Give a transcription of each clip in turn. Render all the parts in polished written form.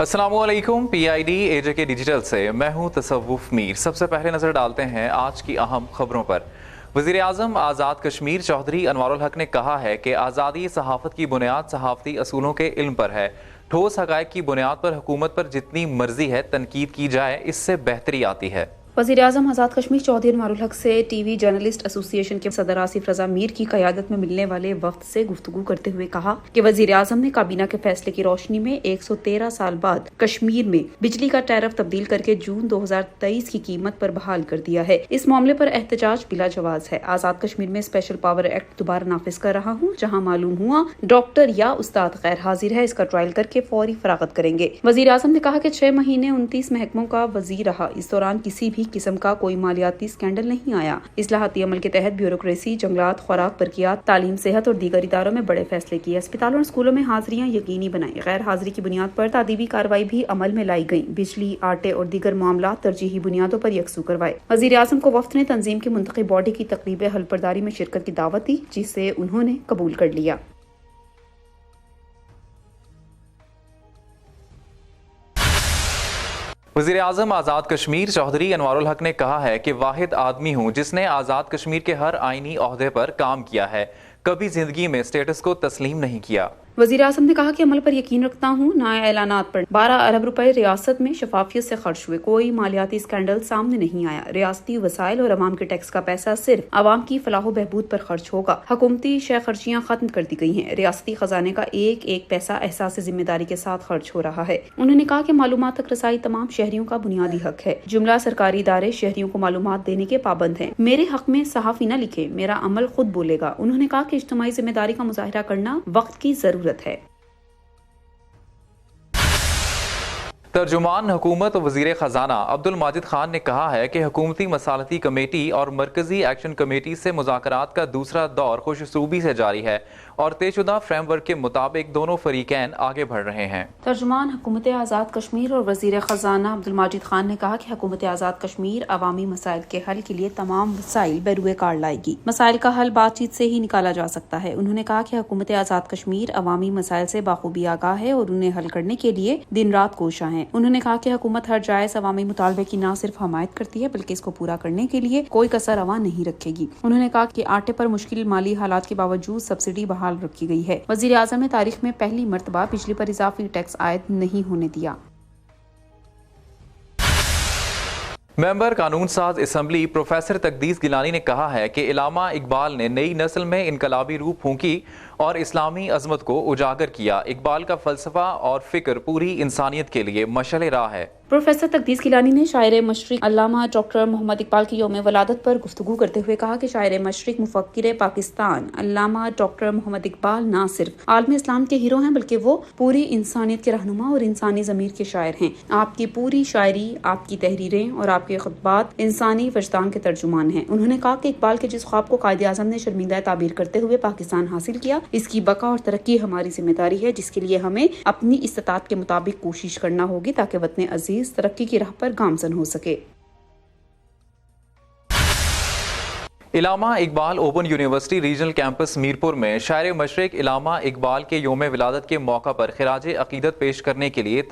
अस्सलामुअलैकुम, PID AJK digital से मैं हूं तसव्वुफ मीर। सबसे पहले नजर डालते हैं आज की अहम खबरों पर। वज़ीर आज़म आज़ाद कश्मीर चौधरी अनवारुल हक ने कहा है कि आज़ादी सहाफ़त की बुनियाद सहाफ़ती असूलों के इल्म पर है। ठोस हक़ाइक़ की बुनियाद पर हुकूमत पर जितनी मर्जी है तनकीद की जाए, इससे बेहतरी आती है। वज़ीर आज़म आज़ाद कश्मीर चौधरी अनवारुल हक से टीवी जर्नलिस्ट एसोसिएशन के सदर आसिफ रजा मीर की क़यादत में मिलने वाले वक्त से गुफ्तगू करते हुए कहा कि वज़ीर आज़म ने काबीना के फैसले की रोशनी में 113 साल बाद कश्मीर में बिजली का टैरिफ तब्दील करके जून 2023 की कीमत पर बहाल कर दिया है। इस मामले पर एहतजाज बिला जवाज है। आज़ाद कश्मीर में स्पेशल पावर एक्ट दोबारा नाफिज कर रहा हूँ। जहाँ मालूम हुआ डॉक्टर या उस्ताद गैर हाजिर है, इसका ट्रायल करके फौरी फरागत करेंगे। वज़ीर आज़म ने कहा कि 6 महीने 29 महकमों का वज़ीर रहा। इस दौरान किसी भी किस्म का कोई मालियाती स्कैंडल नहीं आया। इस्लाहाती अमल के तहत ब्यूरोक्रेसी, जंगलात, खुराक, बरकियात, तालीम, सेहत और दीगर इदारों में बड़े फैसले किए। अस्पतालों और स्कूलों में हाजिरियां यकीनी बनाई। गैर हाजिरी की बुनियाद पर तादीबी कार्रवाई भी अमल में लाई गई। बिजली, आटे और दीगर मामला तरजीही बुनियादों पर यकसू करवाए। वज़ीर आज़म को वफ्द ने तंजीम की मुंतखब बॉडी की तकरीब हलफबरदारी में शिरकत की दावत दी, जिसे उन्होंने कबूल कर लिया। वज़ीर आज़म आज़ाद कश्मीर चौधरी अनवारुल हक ने कहा है कि वाहिद आदमी हूँ जिसने आज़ाद कश्मीर के हर आईनी ओहदे पर काम किया है, कभी जिंदगी में स्टेटस को तस्लीम नहीं किया। वज़ीर आज़म ने कहा कि अमल पर यकीन रखता हूँ। नए ऐलानात पर 12 अरब रुपए रियासत में शफाफियत से खर्च हुए। कोई मालियाती स्कैंडल सामने नहीं आया। रियासती वसाइल और अवाम के टैक्स का पैसा सिर्फ अवाम की फलाह बहबूद पर खर्च होगा। हुकूमती शय खर्चियाँ खत्म कर दी गई हैं। रियासती खजाने का एक एक पैसा एहसास जिम्मेदारी के साथ खर्च हो रहा है। उन्होंने कहा कि मालूमात तक रसाई तमाम शहरियों का बुनियादी हक है। जुमला सरकारी इदारे शहरियों को मालूमात देने के पाबंद हैं। मेरे हक में सहाफी न लिखे, मेरा अमल खुद बोलेगा। उन्होंने कहा कि इज्तिमाई जिम्मेदारी का मुजाहिरा करना वक्त की जरूरत है। तर्जुमान हुकूमत और वज़ीर ख़जाना अब्दुल माजिद खान ने कहा है कि हुकूमती मसालती कमेटी और मरकजी एक्शन कमेटी से मुज़ाकरात का दूसरा दौर खुशसूबी से जारी है और तयशुदा फ्रेमवर्क के मुताबिक दोनों फरीकैन आगे बढ़ रहे हैं। तर्जुमान हुकूमत आज़ाद कश्मीर और वज़ीर ख़जाना अब्दुल माजिद खान ने कहा कि हुकूमत आज़ाद कश्मीर अवामी मसाइल के हल के लिए तमाम वसाइल बरूए कार लाएगी। मसाइल का हल बातचीत से ही निकाला जा सकता है। उन्होंने कहा कि हुकूमत आज़ाद कश्मीर अवामी मसाइल से बाखूबी आगाह है और उन्हें हल करने के लिए दिन रात कोशा है। उन्होंने कहा कि हुकूमत हर जायज़ अवामी मुतालबे की न सिर्फ हमायत करती है बल्कि इसको पूरा करने के लिए कोई कसर रवा नहीं रखेगी। उन्होंने कहा कि आटे पर मुश्किल माली हालात के बावजूद सब्सिडी बहाल रखी गई है। वज़ीर आज़म ने तारीख में पहली मर्तबा बिजली पर इजाफी टैक्स आयद नहीं होने दिया। मेंबर कानून साज असम्बली प्रोफेसर तकदीस गिलानी ने कहा है कि इलामा इकबाल ने नई नस्ल में इनकलाबी रूह फूंकी और इस्लामी अजमत को उजागर किया। इकबाल का फलसफा और फिक्र पूरी इंसानियत के लिए मशअल राह है। प्रोफेसर तकदीस गिलानी ने शायर मशरिक अल्लामा डॉक्टर मोहम्मद इकबाल की यौम वलादत पर गुफ्तगू करते हुए कहा कि शायर मशरिक मुफक्किर पाकिस्तान अल्लामा डॉक्टर मोहम्मद इकबाल न सिर्फ आलम इस्लाम के हीरो हैं बल्कि वो पूरी इंसानियत के रहनुमा और इंसानी ज़मीर के शायर हैं। आपकी पूरी शायरी, आपकी तहरीरें और आपके खुतबात इंसानी वजदान के तर्जुमान हैं। उन्होंने कहा कि इकबाल के जिस ख्वाब को कायदे आज़म ने शर्मिंदा ताबीर करते हुए पाकिस्तान हासिल किया, इसकी बका और तरक्की हमारी जिम्मेदारी है, जिसके लिए हमें अपनी इस्तात के मुताबिक कोशिश करना होगी ताकि वतन अजीज तरक्की की राह पर गामजन हो सके। Allama Iqbal open university regional campus Mirpur में शायर मशरिक इलामा इकबाल के यौम विलादत के मौका पर खिराज अकीदत पेश करने के लिए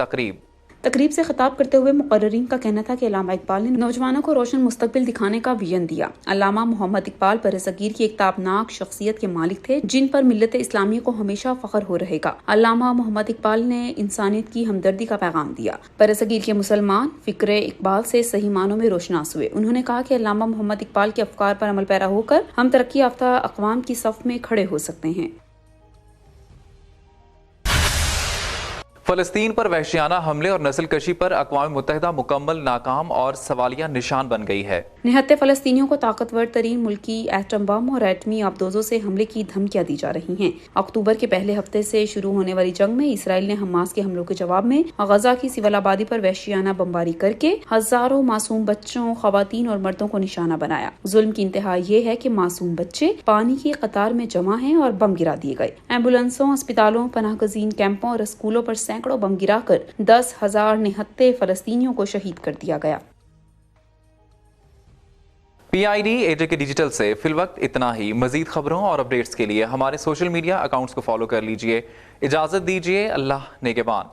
तकरीब से खिताब करते हुए मुकर्रिरीन का कहना था कि अल्लामा इकबाल ने नौजवानों को रोशन मुस्तकबिल दिखाने का विजन दिया। अल्लामा मोहम्मद इकबाल बरसगीर की एक ताबनाक शख्सियत के मालिक थे जिन पर मिल्लत इस्लामी को हमेशा फख्र हो रहेगा। अल्लामा मोहम्मद इकबाल ने इंसानियत की हमदर्दी का पैगाम दिया। बरसगीर के मुसलमान फिक्र इकबाल से सही मानों में रोशनास हुए। उन्होंने कहा कि अल्लामा मोहम्मद इकबाल के अफकार पर अमल पैरा होकर हम तरक्की याफ्ता अक़वाम की सफ में खड़े हो सकते हैं। फलस्तीन पर वहशियाना हमले और नस्ल कशी पर अक़वाम मुत्तहिदा मुकम्मल नाकाम और सवालिया निशान बन गई है। निहत्ते फलस्तीनियों को ताकतवर तरीन मुल्की एटम बम और एटमी आबदोजों से हमले की धमकियां दी जा रही हैं। अक्टूबर के पहले हफ्ते से शुरू होने वाली जंग में इसराइल ने हमास के हमलों के जवाब में गजा की सिविल आबादी पर वहशियाना बमबारी करके हजारों मासूम बच्चों, खवातीन और मर्दों को निशाना बनाया। जुल्म की इंतहा ये है कि मासूम बच्चे पानी की कतार में जमा हैं और बम गिरा दिए गए। एम्बुलेंसों, अस्पतालों, पनाहगजीन कैंपों और स्कूलों पर सैकड़ों बम गिराकर 10,000 निहत्ते फलस्तीनियों को शहीद कर दिया गया। PID AJK ڈیجیٹل سے فی الوقت اتنا ہی. مزید خبروں اور اپڈیٹس کے لیے ہمارے سوشل میڈیا اکاؤنٹس کو فالو کر لیجئے. اجازت دیجئے. اللہ نگہبان.